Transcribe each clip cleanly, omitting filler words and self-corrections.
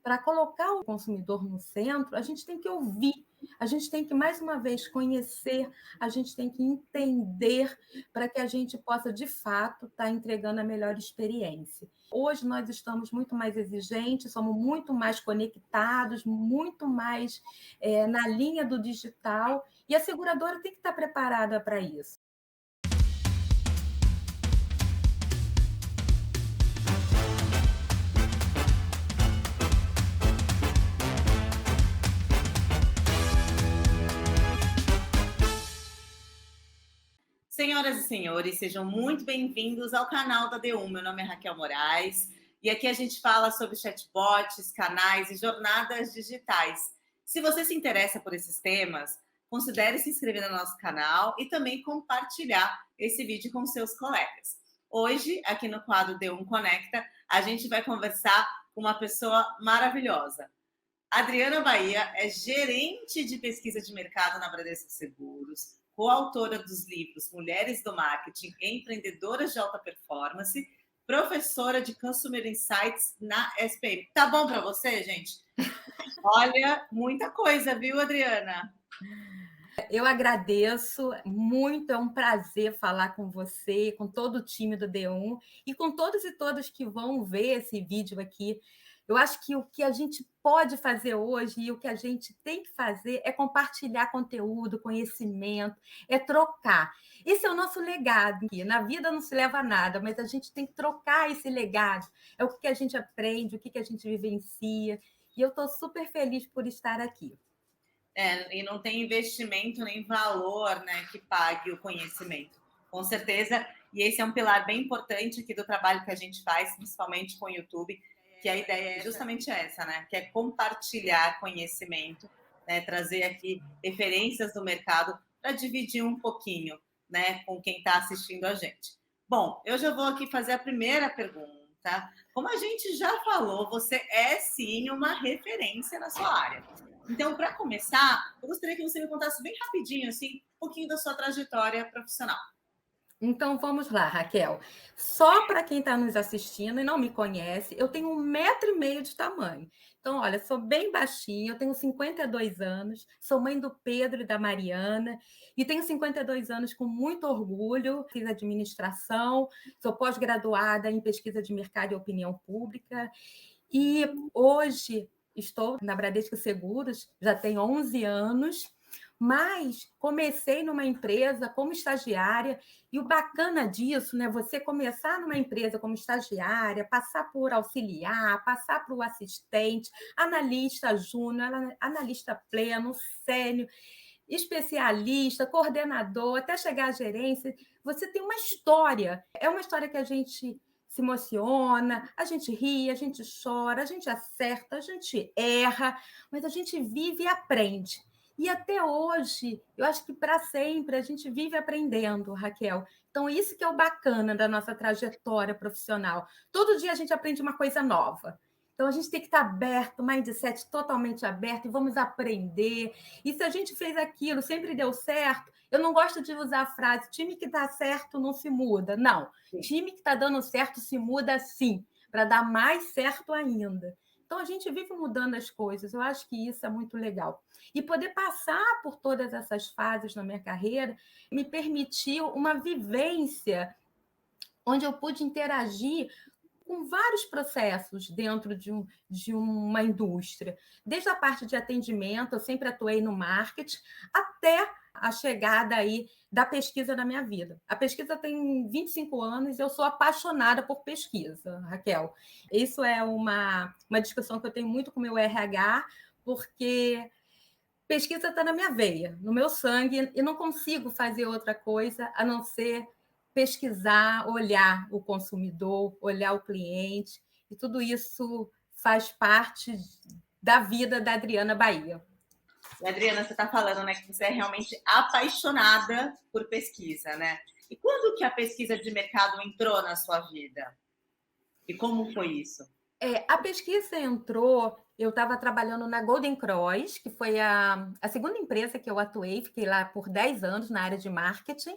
para colocar o consumidor no centro, a gente tem que ouvir, a gente tem que, mais uma vez, conhecer, a gente tem que entender para que a gente possa, de fato, estar entregando a melhor experiência. Hoje nós estamos muito mais exigentes, somos muito mais conectados, muito mais na linha do digital, e a seguradora tem que estar preparada para isso. Senhoras e senhores, sejam muito bem-vindos ao canal da D1. Meu nome é Raquel Moraes e aqui a gente fala sobre chatbots, canais e jornadas digitais. Se você se interessa por esses temas, considere se inscrever no nosso canal e também compartilhar esse vídeo com seus colegas. Hoje, aqui no quadro D1 Conecta, a gente vai conversar com uma pessoa maravilhosa. Adriana Bahia é gerente de pesquisa de mercado na Bradesco Seguros, coautora dos livros Mulheres do Marketing e Empreendedoras de Alta Performance, professora de Consumer Insights na SPM. Tá bom para você, gente? Olha, muita coisa, viu, Adriana? Eu agradeço muito, é um prazer falar com você, com todo o time do D1 e com todos e todas que vão ver esse vídeo aqui. Eu acho que o que a gente pode fazer hoje e o que a gente tem que fazer é compartilhar conteúdo, conhecimento, é trocar. Esse é o nosso legado. Na vida não se leva a nada, mas a gente tem que trocar esse legado. É o que a gente aprende, o que a gente vivencia. E eu estou super feliz por estar aqui. E não tem investimento nem valor, né, que pague o conhecimento. Com certeza, e esse é um pilar bem importante aqui do trabalho que a gente faz, principalmente com o YouTube, que a ideia é justamente essa, né, que é compartilhar conhecimento, né, trazer aqui referências do mercado para dividir um pouquinho, né, com quem está assistindo a gente. Bom, eu já vou aqui fazer a primeira pergunta. Como a gente já falou, você é sim uma referência na sua área. Então, para começar, eu gostaria que você me contasse bem rapidinho, assim, um pouquinho da sua trajetória profissional. Então vamos lá, Raquel. Só para quem está nos assistindo e não me conhece, eu tenho 1,5 m de tamanho. Então, olha, sou bem baixinha, eu tenho 52 anos, sou mãe do Pedro e da Mariana, e tenho 52 anos com muito orgulho. Fiz administração, sou pós-graduada em pesquisa de mercado e opinião pública, e hoje estou na Bradesco Seguros, já tenho 11 anos, mas comecei numa empresa como estagiária, e o bacana disso, né, você começar numa empresa como estagiária, passar por auxiliar, passar para o assistente, analista júnior, analista pleno, sênior, especialista, coordenador, até chegar à gerência, você tem uma história. É uma história que a gente se emociona, a gente ri, a gente chora, a gente acerta, a gente erra, mas a gente vive e aprende. E até hoje, eu acho que para sempre a gente vive aprendendo, Raquel. Então, isso que é o bacana da nossa trajetória profissional. Todo dia a gente aprende uma coisa nova. Então, a gente tem que estar aberto, mindset totalmente aberto, e vamos aprender. E se a gente fez aquilo, sempre deu certo, eu não gosto de usar a frase, time que dá certo não se muda. Não, time que está dando certo se muda sim, para dar mais certo ainda. Então, a gente vive mudando as coisas, eu acho que isso é muito legal. E poder passar por todas essas fases na minha carreira me permitiu uma vivência onde eu pude interagir com vários processos dentro de uma indústria. Desde a parte de atendimento, eu sempre atuei no marketing, até a chegada aí da pesquisa na minha vida. A pesquisa tem 25 anos e eu sou apaixonada por pesquisa, Raquel. Isso é uma discussão que eu tenho muito com o meu RH, porque pesquisa está na minha veia, no meu sangue, e não consigo fazer outra coisa a não ser pesquisar, olhar o consumidor, olhar o cliente, e tudo isso faz parte da vida da Adriana Bahia. E, Adriana, você está falando, né, que você é realmente apaixonada por pesquisa, né? E quando que a pesquisa de mercado entrou na sua vida? E como foi isso? A pesquisa entrou, eu estava trabalhando na Golden Cross, que foi a segunda empresa que eu atuei, fiquei lá por 10 anos na área de marketing,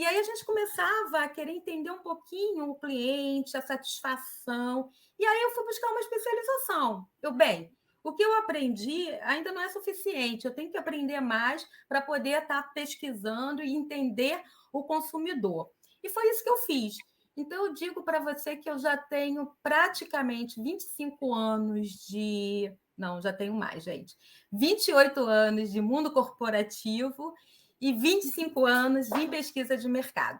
E aí a gente começava a querer entender um pouquinho o cliente, a satisfação. E aí eu fui buscar uma especialização. Bem, o que eu aprendi ainda não é suficiente, eu tenho que aprender mais para poder estar pesquisando e entender o consumidor. E foi isso que eu fiz. Então, eu digo para você que eu já tenho praticamente 25 anos de. Não, já tenho mais, gente. 28 anos de mundo corporativo e 25 anos em pesquisa de mercado.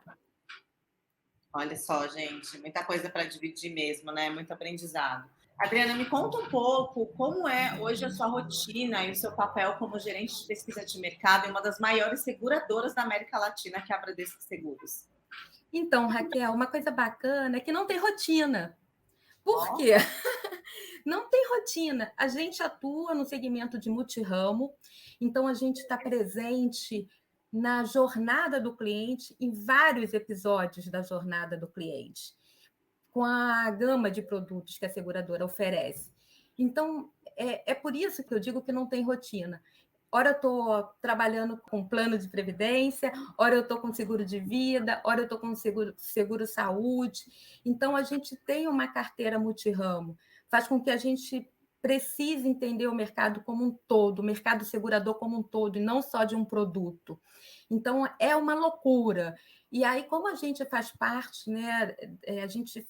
Olha só, gente, muita coisa para dividir mesmo, né? Muito aprendizado. Adriana, me conta um pouco como é hoje a sua rotina e o seu papel como gerente de pesquisa de mercado em uma das maiores seguradoras da América Latina, que é a Bradesco Seguros. Então, Raquel, uma coisa bacana é que não tem rotina. Por Ó, quê? Não tem rotina. A gente atua no segmento de multiramo, então a gente está presente na jornada do cliente, em vários episódios da jornada do cliente, com a gama de produtos que a seguradora oferece. Então, é por isso que eu digo que não tem rotina. Ora eu estou trabalhando com plano de previdência, ora eu estou com seguro de vida, ora eu estou com seguro saúde. Então, a gente tem uma carteira multiramo, faz com que a gente precise entender o mercado como um todo, o mercado segurador como um todo, e não só de um produto. Então, é uma loucura. E aí, como a gente faz parte, né, a gente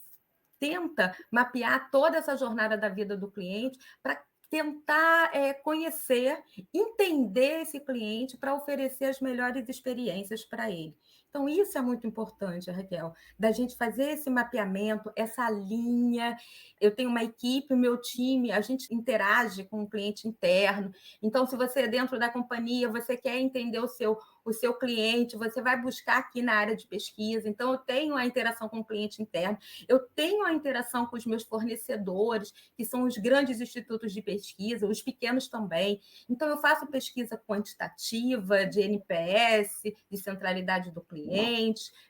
tenta mapear toda essa jornada da vida do cliente para tentar conhecer, entender esse cliente para oferecer as melhores experiências para ele. Então, isso é muito importante, Raquel, da gente fazer esse mapeamento, essa linha. Eu tenho uma equipe, o meu time, a gente interage com o cliente interno. Então, se você é dentro da companhia, você quer entender o seu cliente, você vai buscar aqui na área de pesquisa. Então, eu tenho a interação com o cliente interno, eu tenho a interação com os meus fornecedores, que são os grandes institutos de pesquisa, os pequenos também. Então, eu faço pesquisa quantitativa, de NPS, de centralidade do cliente,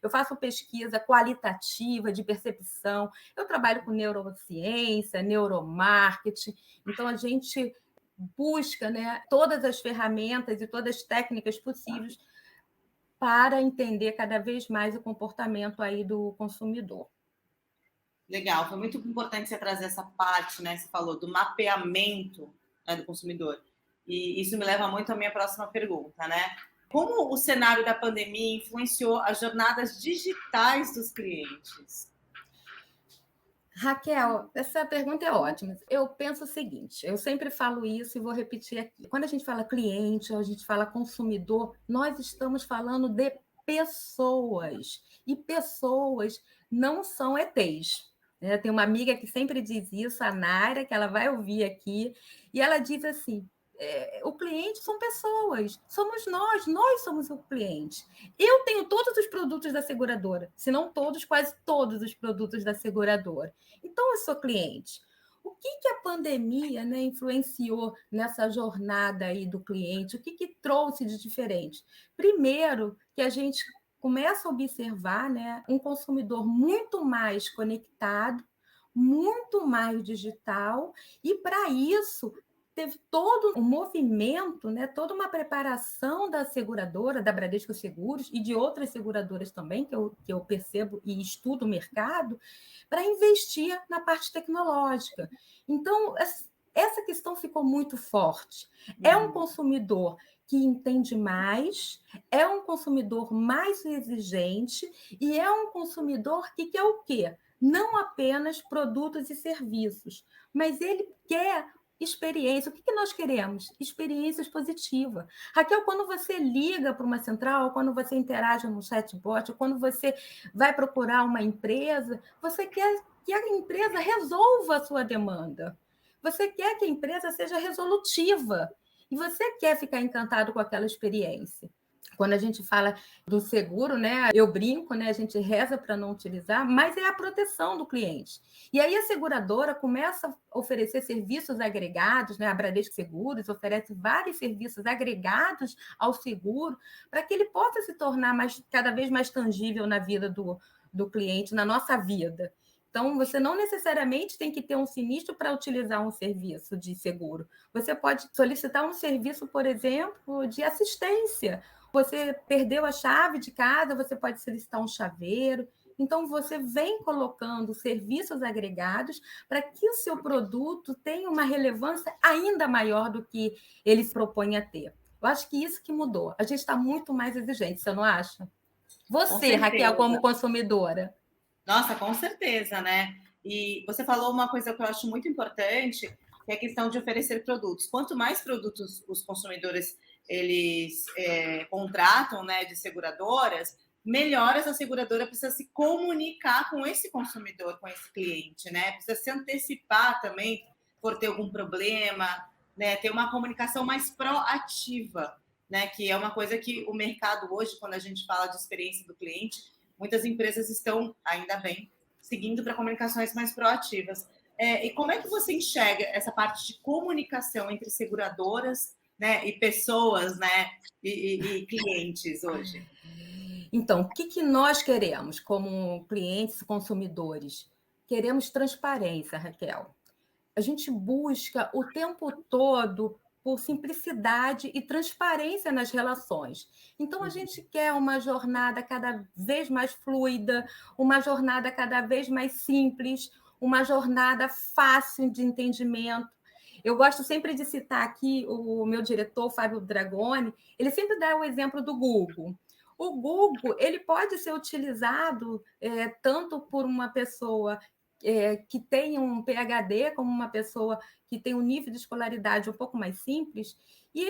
eu faço pesquisa qualitativa, de percepção, eu trabalho com neurociência, neuromarketing. Então, a gente busca, né, todas as ferramentas e todas as técnicas possíveis para entender cada vez mais o comportamento aí do consumidor. legal, foi muito importante você trazer essa parte, né? Você falou do mapeamento, né, do consumidor. E isso me leva muito à minha próxima pergunta, né? Como o cenário da pandemia influenciou as jornadas digitais dos clientes? Raquel, essa pergunta é ótima. Eu penso o seguinte, eu sempre falo isso e vou repetir aqui. Quando a gente fala cliente, ou a gente fala consumidor, nós estamos falando de pessoas. E pessoas não são ETs. Né? Tem uma amiga que sempre diz isso, a Nara, que ela vai ouvir aqui, e ela diz assim: o cliente são pessoas, somos nós somos o cliente. Eu tenho todos os produtos da seguradora, se não todos, quase todos os produtos da seguradora. Então, eu sou cliente. O que a pandemia, né, influenciou nessa jornada aí do cliente? O que trouxe de diferente? Primeiro, que a gente começa a observar, né, um consumidor muito mais conectado, muito mais digital, e para isso teve todo um movimento, né, toda uma preparação da seguradora, da Bradesco Seguros e de outras seguradoras também, que eu percebo e estudo o mercado, para investir na parte tecnológica. Então, essa questão ficou muito forte. É um consumidor que entende mais, é um consumidor mais exigente e é um consumidor que quer o quê? Não apenas produtos e serviços, mas ele quer experiência. O que nós queremos? Experiências positivas. Raquel, quando você liga para uma central, quando você interage no chatbot, quando você vai procurar uma empresa, você quer que a empresa resolva a sua demanda. Você quer que a empresa seja resolutiva. E você quer ficar encantado com aquela experiência. Quando a gente fala do seguro, né, eu brinco, né, a gente reza para não utilizar, mas é a proteção do cliente. E aí a seguradora começa a oferecer serviços agregados, né, a Bradesco Seguros oferece vários serviços agregados ao seguro para que ele possa se tornar cada vez mais tangível na vida do cliente, na nossa vida. Então, você não necessariamente tem que ter um sinistro para utilizar um serviço de seguro. Você pode solicitar um serviço, por exemplo, de assistência. Você perdeu a chave de casa, você pode solicitar um chaveiro. Então, você vem colocando serviços agregados para que o seu produto tenha uma relevância ainda maior do que ele se propõe a ter. Eu acho que isso que mudou. A gente está muito mais exigente, você não acha? Com Você, Raquel, como certeza. consumidora. Nossa, com certeza, né? E você falou uma coisa que eu acho muito importante, que é a questão de oferecer produtos. Quanto mais produtos os consumidores eles contratam, né, de seguradoras, melhor essa seguradora precisa se comunicar com esse consumidor, com esse cliente, né? Precisa se antecipar também por ter algum problema, né? Ter uma comunicação mais proativa, né? Que é uma coisa que o mercado hoje, quando a gente fala de experiência do cliente, muitas empresas estão, ainda bem, seguindo para comunicações mais proativas. E como é que você enxerga essa parte de comunicação entre seguradoras, né, e pessoas, né, e clientes hoje? Então, o que nós queremos como clientes e consumidores? Queremos transparência, Raquel. A gente busca o tempo todo por simplicidade e transparência nas relações. Então, a gente quer uma jornada cada vez mais fluida, uma jornada cada vez mais simples, uma jornada fácil de entendimento. Eu gosto sempre de citar aqui o meu diretor, Fábio Dragoni, ele sempre dá o exemplo do Google. O Google ele pode ser utilizado tanto por uma pessoa que tem um PhD, como uma pessoa que tem um nível de escolaridade um pouco mais simples, e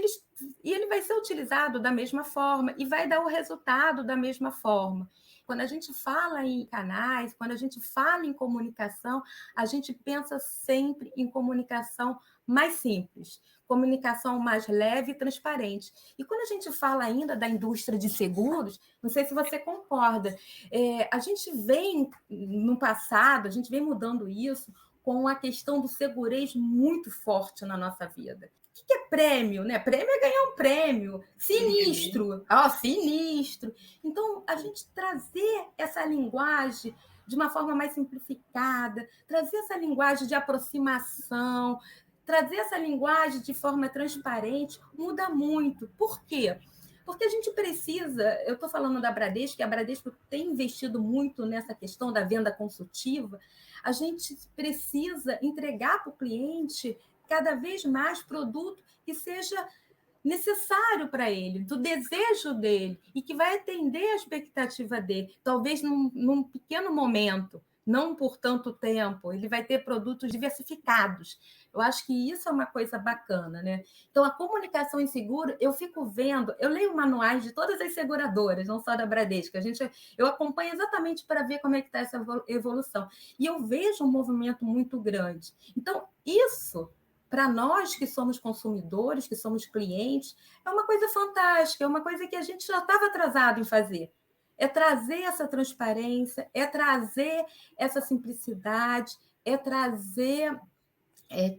ele vai ser utilizado da mesma forma e vai dar o resultado da mesma forma. Quando a gente fala em canais, quando a gente fala em comunicação, a gente pensa sempre em comunicação mais simples, comunicação mais leve e transparente. E quando a gente fala ainda da indústria de seguros, não sei se você concorda, a gente vem, no passado, a gente vem mudando isso com a questão do segurez muito forte na nossa vida. O que é prêmio? Né? Prêmio é ganhar um prêmio. Sinistro. Sinistro. Então, a gente trazer essa linguagem de uma forma mais simplificada, trazer essa linguagem de aproximação, trazer essa linguagem de forma transparente, muda muito. Por quê? Porque a gente precisa, eu estou falando da Bradesco, que a Bradesco tem investido muito nessa questão da venda consultiva, a gente precisa entregar para o cliente cada vez mais produto que seja necessário para ele, do desejo dele, e que vai atender a expectativa dele, talvez num pequeno momento, não por tanto tempo, ele vai ter produtos diversificados. Eu acho que isso é uma coisa bacana, né? Então, a comunicação em seguro, eu fico vendo, eu leio manuais de todas as seguradoras, não só da Bradesco, eu acompanho exatamente para ver como é que está essa evolução. E eu vejo um movimento muito grande. Então, isso para nós que somos consumidores, que somos clientes, é uma coisa fantástica, é uma coisa que a gente já estava atrasado em fazer. É trazer essa transparência, é trazer essa simplicidade, é trazer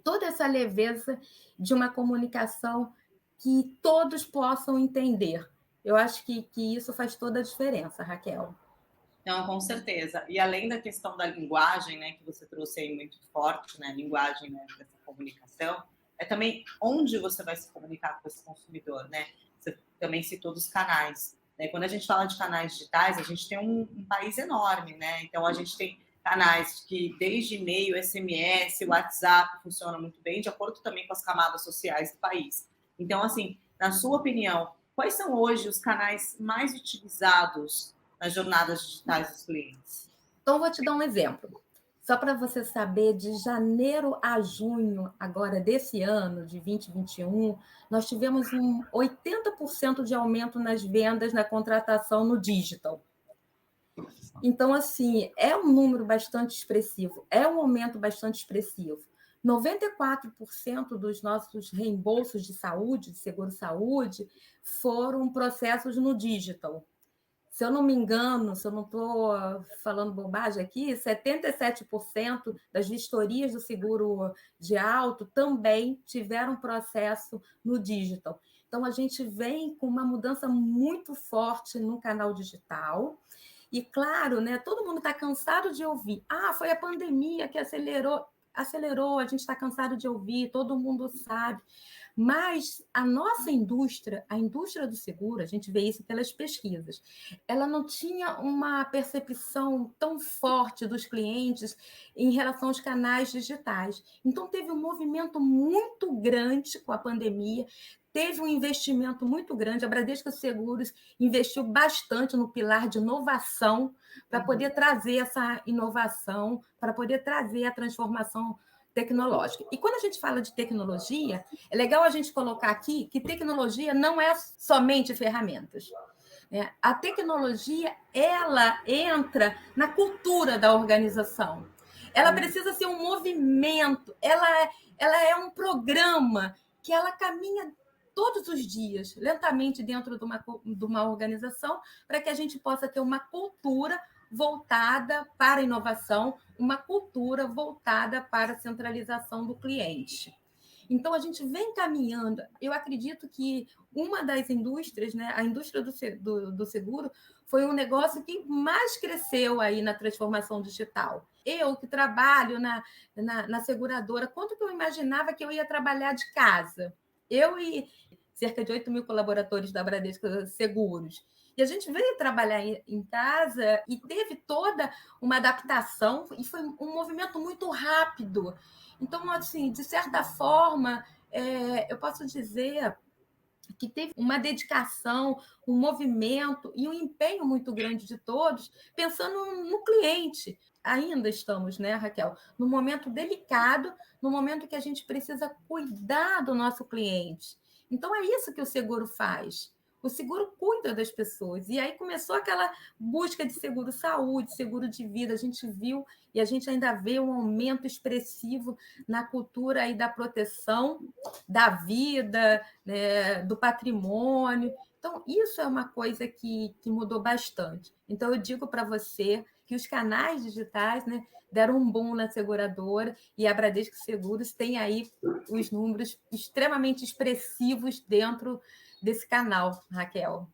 toda essa leveza de uma comunicação que todos possam entender. Eu acho que isso faz toda a diferença, Raquel. Não, com certeza. E além da questão da linguagem, né, que você trouxe aí muito forte, né, linguagem, né, dessa comunicação, é também onde você vai se comunicar com esse consumidor, né? Você também citou dos canais, né? Quando a gente fala de canais digitais, a gente tem um país enorme, né? Então a gente tem canais que desde e-mail, SMS, WhatsApp funcionam muito bem, de acordo também com as camadas sociais do país. Então, assim, na sua opinião, quais são hoje os canais mais utilizados nas jornadas digitais dos clientes? Então, vou te dar um exemplo. Só para você saber, de janeiro a junho, agora desse ano, de 2021, nós tivemos um 80% de aumento nas vendas na contratação no digital. Então, assim, é um número bastante expressivo, é um aumento bastante expressivo. 94% dos nossos reembolsos de saúde, de seguro-saúde, foram processos no digital. Se eu não me engano, se eu não estou falando bobagem aqui, 77% das vistorias do seguro de auto também tiveram processo no digital. Então, a gente vem com uma mudança muito forte no canal digital E claro, né, todo mundo está cansado de ouvir. Ah, foi a pandemia que acelerou, a gente está cansado de ouvir, todo mundo sabe. Mas a nossa indústria, a indústria do seguro, a gente vê isso pelas pesquisas, ela não tinha uma percepção tão forte dos clientes em relação aos canais digitais. Então, teve um movimento muito grande com a pandemia, teve um investimento muito grande. A Bradesco Seguros investiu bastante no pilar de inovação para poder trazer essa inovação, para poder trazer a transformação tecnológica. E quando a gente fala de tecnologia, é legal a gente colocar aqui que tecnologia não é somente ferramentas. A tecnologia, ela entra na cultura da organização. Ela precisa ser um movimento, ela é um programa que ela caminha todos os dias, lentamente dentro de uma organização, para que a gente possa ter uma cultura voltada para a inovação, uma cultura voltada para a centralização do cliente. Então, a gente vem caminhando. Eu acredito que uma das indústrias, né, a indústria do seguro, foi um negócio que mais cresceu aí na transformação digital. Eu, que trabalho na seguradora, quanto que eu imaginava que eu ia trabalhar de casa? Eu e cerca de 8 mil colaboradores da Bradesco Seguros. E a gente veio trabalhar em casa e teve toda uma adaptação, e foi um movimento muito rápido. Então, assim, de certa forma, eu posso dizer que teve uma dedicação, um movimento e um empenho muito grande de todos, pensando no cliente. Ainda estamos, né, Raquel, num momento delicado, no momento que a gente precisa cuidar do nosso cliente. Então, é isso que o seguro faz. O seguro cuida das pessoas. E aí começou aquela busca de seguro-saúde, seguro de vida. A gente viu e a gente ainda vê um aumento expressivo na cultura aí da proteção da vida, né, do patrimônio. Então, isso é uma coisa que mudou bastante. Então, eu digo para você que os canais digitais, né, deram um boom na seguradora, e a Bradesco Seguros tem aí os números extremamente expressivos dentro desse canal, Raquel.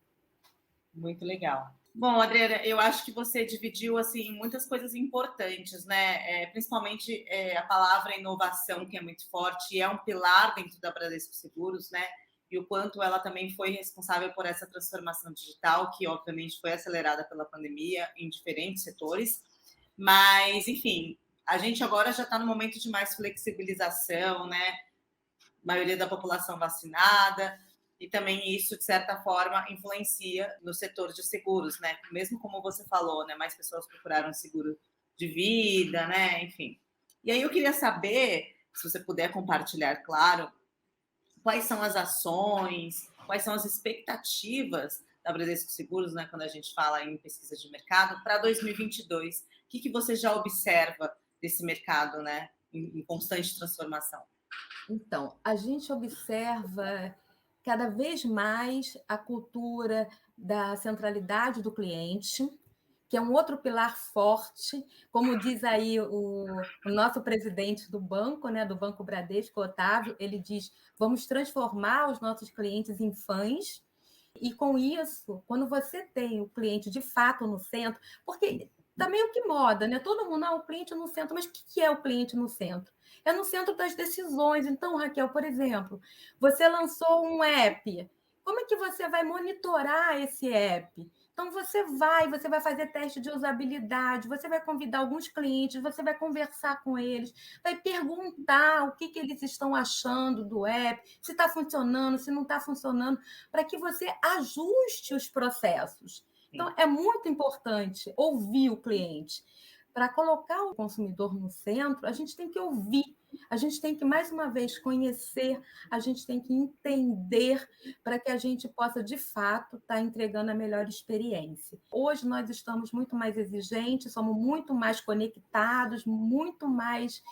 Muito legal. Bom, Adriana, eu acho que você dividiu assim muitas coisas importantes, né? Principalmente a palavra inovação, que é muito forte e é um pilar dentro da Bradesco Seguros, né? E o quanto ela também foi responsável por essa transformação digital, que obviamente foi acelerada pela pandemia em diferentes setores. Mas, enfim, a gente agora já está no momento de mais flexibilização, né? Maioria da população vacinada, e também isso, de certa forma, influencia no setor de seguros, né? Mesmo como você falou, né? Mais pessoas procuraram seguro de vida, né? Enfim. E aí eu queria saber, se você puder compartilhar, claro, quais são as ações, quais são as expectativas da Bradesco Seguros, né? Quando a gente fala em pesquisa de mercado, para 2022. O que você já observa desse mercado, né? Em constante transformação? Então, a gente observa cada vez mais a cultura da centralidade do cliente, que é um outro pilar forte, como diz aí o nosso presidente do banco, né, do Banco Bradesco, Otávio, ele diz: vamos transformar os nossos clientes em fãs. E com isso, quando você tem o cliente de fato no centro, porque tá meio que moda, né? Todo mundo, o cliente no centro, mas o que é o cliente no centro? É no centro das decisões. Então, Raquel, por exemplo, você lançou um app. Como é que você vai monitorar esse app? Então, você vai fazer teste de usabilidade, você vai convidar alguns clientes, você vai conversar com eles, vai perguntar o que eles estão achando do app, se está funcionando, se não está funcionando, para que você ajuste os processos. Então, é muito importante ouvir o cliente. Para colocar o consumidor no centro, a gente tem que ouvir, a gente tem que, mais uma vez, conhecer, a gente tem que entender para que a gente possa, de fato, estar entregando a melhor experiência. Hoje nós estamos muito mais exigentes, somos muito mais conectados, muito mais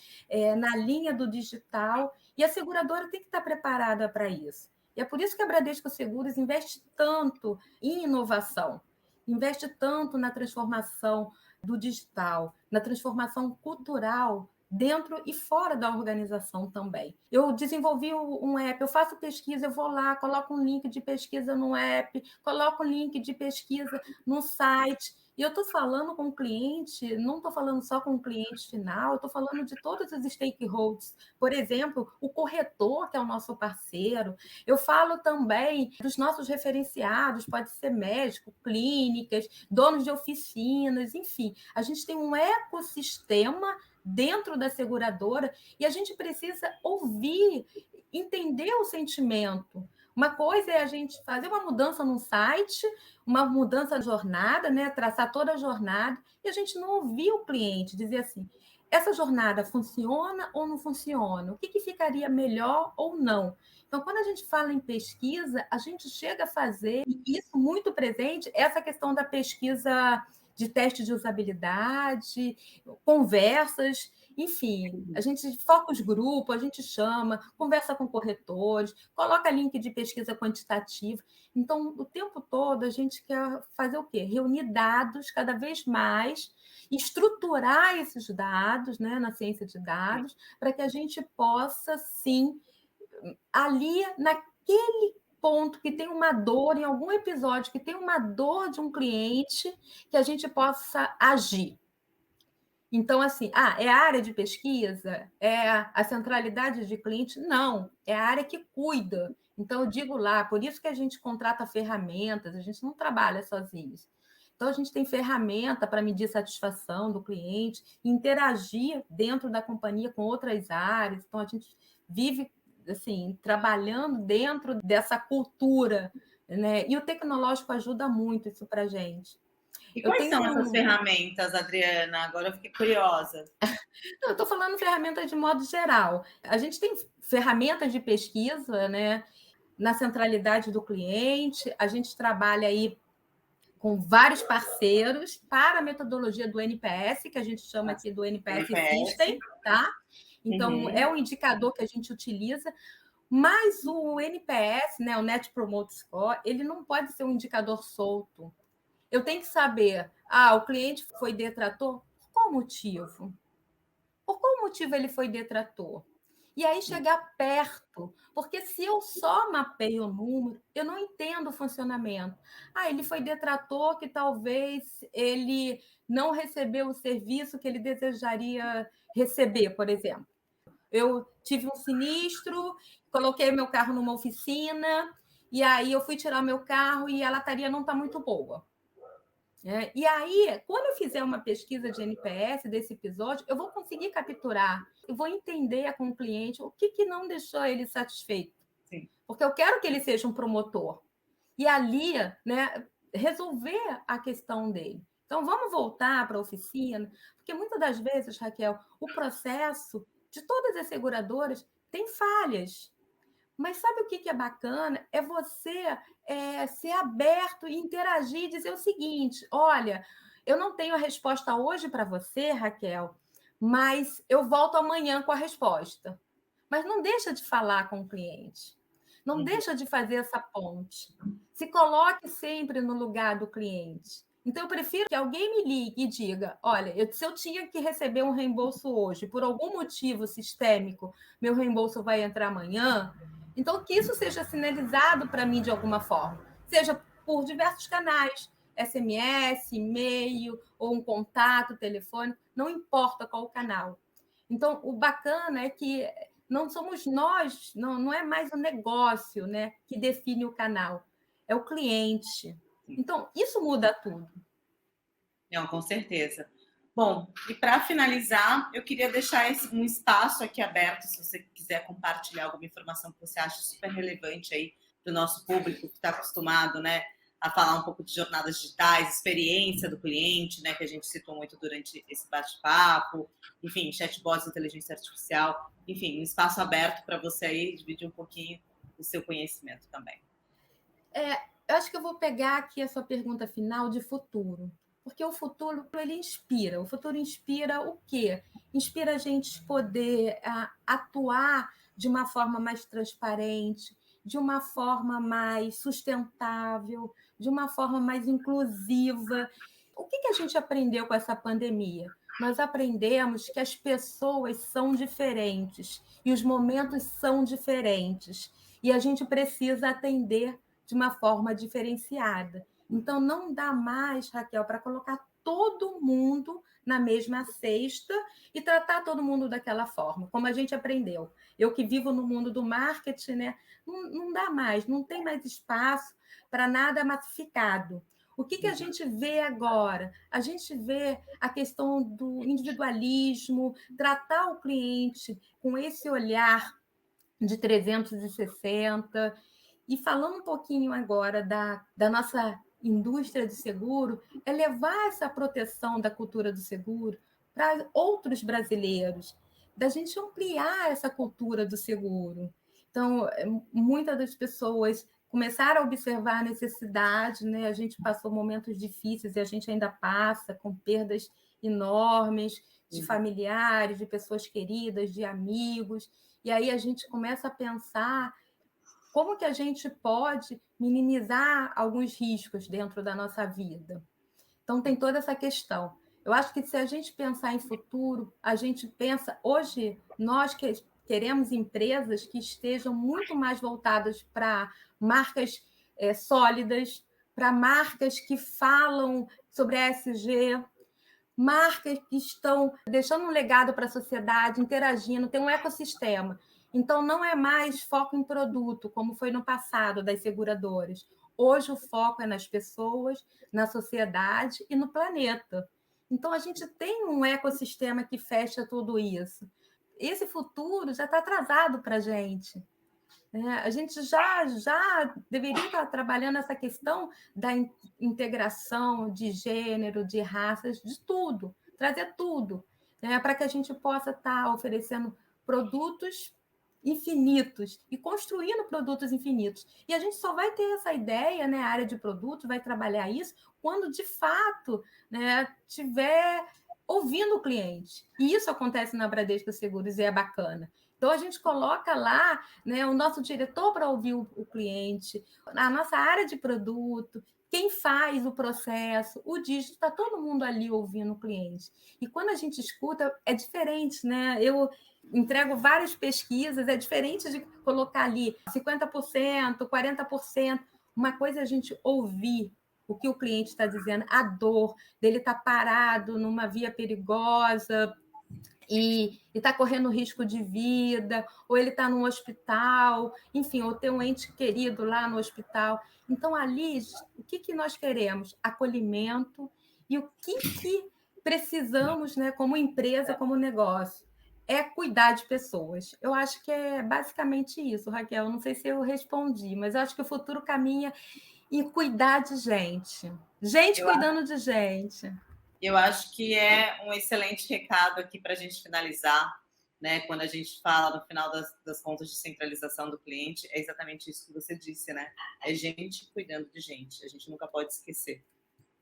na linha do digital, e a seguradora tem que estar preparada para isso. E é por isso que a Bradesco Seguros investe tanto em inovação, investe tanto na transformação do digital, na transformação cultural dentro e fora da organização também. Eu desenvolvi um app, eu faço pesquisa, eu vou lá, coloco um link de pesquisa no app, coloco um link de pesquisa no site. E eu estou falando com o cliente, não estou falando só com o cliente final, eu estou falando de todos os stakeholders. Por exemplo, o corretor, que é o nosso parceiro. Eu falo também dos nossos referenciados, pode ser médico, clínicas, donos de oficinas, enfim. A gente tem um ecossistema dentro da seguradora e a gente precisa ouvir, entender o sentimento. Uma coisa é a gente fazer uma mudança no site, uma mudança de jornada, né? Traçar toda a jornada, e a gente não ouvir o cliente, dizer assim, essa jornada funciona ou não funciona? O que ficaria melhor ou não? Então, quando a gente fala em pesquisa, a gente chega a fazer, e isso muito presente, essa questão da pesquisa de teste de usabilidade, conversas, enfim, a gente foca os grupos, a gente chama, conversa com corretores, coloca link de pesquisa quantitativa. Então, o tempo todo, a gente quer fazer o quê? Reunir dados cada vez mais, estruturar esses dados, né, na ciência de dados, para que a gente possa, sim, ali, naquele ponto que tem uma dor, em algum episódio que tem uma dor de um cliente, que a gente possa agir. Então, assim, é a área de pesquisa? É a centralidade de cliente? Não, é a área que cuida. Então, eu digo lá, por isso que a gente contrata ferramentas, a gente não trabalha sozinhos. Então, a gente tem ferramenta para medir satisfação do cliente, interagir dentro da companhia com outras áreas. Então, a gente vive assim, trabalhando dentro dessa cultura, né? E o tecnológico ajuda muito isso para a gente. E Eu quais tenho são essas ferramentas, Adriana? Agora eu fiquei curiosa. Eu estou falando ferramentas de modo geral. A gente tem ferramentas de pesquisa, né, na centralidade do cliente, a gente trabalha aí com vários parceiros para a metodologia do NPS, que a gente chama aqui do NPS System, tá? Então, é um indicador que a gente utiliza, mas o NPS, né, o Net Promoter Score, ele não pode ser um indicador solto. Eu tenho que saber, o cliente foi detrator? Por qual motivo? Por qual motivo ele foi detrator? E aí chegar perto, porque se eu só mapeio o número, eu não entendo o funcionamento. Ele foi detrator que talvez ele não recebeu o serviço que ele desejaria receber, por exemplo. Eu tive um sinistro, coloquei meu carro numa oficina, e aí eu fui tirar meu carro e a lataria não está muito boa. E aí, quando eu fizer uma pesquisa de NPS desse episódio, eu vou conseguir capturar, eu vou entender com o cliente o que não deixou ele satisfeito. Sim. Porque eu quero que ele seja um promotor. E ali, né, resolver a questão dele. Então, vamos voltar para a oficina, porque muitas das vezes, Raquel, o processo de todas as seguradoras tem falhas. Mas sabe o que é bacana? É você ser aberto e interagir e dizer o seguinte: olha, eu não tenho a resposta hoje para você, Raquel, mas eu volto amanhã com a resposta. Mas não deixa de falar com o cliente. Não deixa de fazer essa ponte. Se coloque sempre no lugar do cliente. Então, eu prefiro que alguém me ligue e diga: olha, se eu tinha que receber um reembolso hoje, por algum motivo sistêmico, meu reembolso vai entrar amanhã. Então, que isso seja sinalizado para mim de alguma forma, seja por diversos canais, SMS, e-mail, ou um contato, telefone, não importa qual o canal. Então, o bacana é que não somos nós, não é mais o negócio, né, que define o canal, é o cliente. Então, isso muda tudo. Não, com certeza. Bom, e para finalizar, eu queria deixar um espaço aqui aberto, se você quiser compartilhar alguma informação que você acha super relevante aí do nosso público que está acostumado, né, a falar um pouco de jornadas digitais, experiência do cliente, né, que a gente citou muito durante esse bate-papo, enfim, chatbots, inteligência artificial, enfim, um espaço aberto para você aí dividir um pouquinho do seu conhecimento também. Eu acho que eu vou pegar aqui a sua pergunta final de futuro. Porque o futuro, ele inspira. O futuro inspira o quê? Inspira a gente poder atuar de uma forma mais transparente, de uma forma mais sustentável, de uma forma mais inclusiva. O que a gente aprendeu com essa pandemia? Nós aprendemos que as pessoas são diferentes e os momentos são diferentes. E a gente precisa atender de uma forma diferenciada. Então, não dá mais, Raquel, para colocar todo mundo na mesma cesta e tratar todo mundo daquela forma, como a gente aprendeu. Eu que vivo no mundo do marketing, né? Não dá mais, não tem mais espaço para nada massificado. O que a gente vê agora? A gente vê a questão do individualismo, tratar o cliente com esse olhar de 360. E falando um pouquinho agora da nossa indústria de seguro, é levar essa proteção da cultura do seguro para outros brasileiros, da gente ampliar essa cultura do seguro. Então, muitas das pessoas começaram a observar a necessidade, né? A gente passou momentos difíceis e a gente ainda passa com perdas enormes de familiares, de pessoas queridas, de amigos, e aí a gente começa a pensar como que a gente pode minimizar alguns riscos dentro da nossa vida. Então, tem toda essa questão. Eu acho que se a gente pensar em futuro, a gente pensa... Hoje, nós queremos empresas que estejam muito mais voltadas para marcas sólidas, para marcas que falam sobre ESG, marcas que estão deixando um legado para a sociedade, interagindo, tem um ecossistema. Então, não é mais foco em produto, como foi no passado das seguradoras. Hoje, o foco é nas pessoas, na sociedade e no planeta. Então, a gente tem um ecossistema que fecha tudo isso. Esse futuro já está atrasado para a gente. A gente já deveria estar trabalhando essa questão da integração de gênero, de raças, de tudo, trazer tudo, né, para que a gente possa estar oferecendo produtos infinitos e construindo produtos infinitos. E a gente só vai ter essa ideia, né, a área de produtos vai trabalhar isso quando, de fato, né, tiver ouvindo o cliente. E isso acontece na Bradesco Seguros e é bacana. Então, a gente coloca lá, né, o nosso diretor para ouvir o cliente, a nossa área de produto, quem faz o processo, o dígito, está todo mundo ali ouvindo o cliente. E quando a gente escuta, é diferente, né? Eu entrego várias pesquisas, é diferente de colocar ali 50%, 40%. Uma coisa é a gente ouvir o que o cliente está dizendo, a dor dele estar parado numa via perigosa, e está correndo risco de vida, ou ele está num hospital, enfim, ou tem um ente querido lá no hospital. Então, ali, o que nós queremos? Acolhimento. E o que precisamos, né, como empresa, como negócio? É cuidar de pessoas. Eu acho que é basicamente isso, Raquel. Não sei se eu respondi, mas eu acho que o futuro caminha em cuidar de gente. Gente Eu cuidando de gente. Eu acho que é um excelente recado aqui para a gente finalizar, né? Quando a gente fala no final das contas de centralização do cliente, é exatamente isso que você disse, né? É gente cuidando de gente. A gente nunca pode esquecer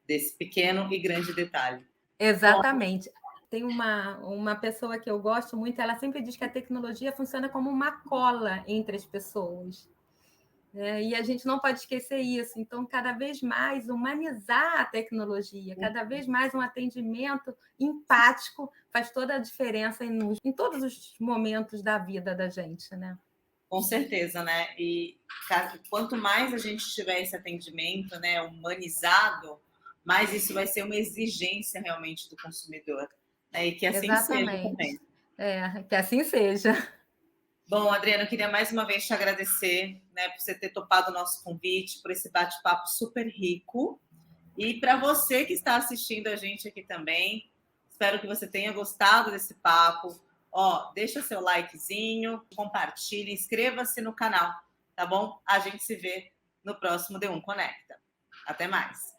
desse pequeno e grande detalhe. Exatamente. Tem uma pessoa que eu gosto muito, ela sempre diz que a tecnologia funciona como uma cola entre as pessoas, né? E a gente não pode esquecer isso. Então, cada vez mais humanizar a tecnologia, cada vez mais um atendimento empático faz toda a diferença em todos os momentos da vida da gente, né? Com certeza, né? E quanto mais a gente tiver esse atendimento, né, humanizado, mais isso vai ser uma exigência realmente do consumidor, né? E que assim seja Exatamente. também. Que assim seja. Bom, Adriana, eu queria mais uma vez te agradecer, né, por você ter topado o nosso convite, por esse bate-papo super rico. E para você que está assistindo a gente aqui também, espero que você tenha gostado desse papo. Ó, deixa seu likezinho, compartilhe, inscreva-se no canal, tá bom? A gente se vê no próximo D1 Conecta. Até mais.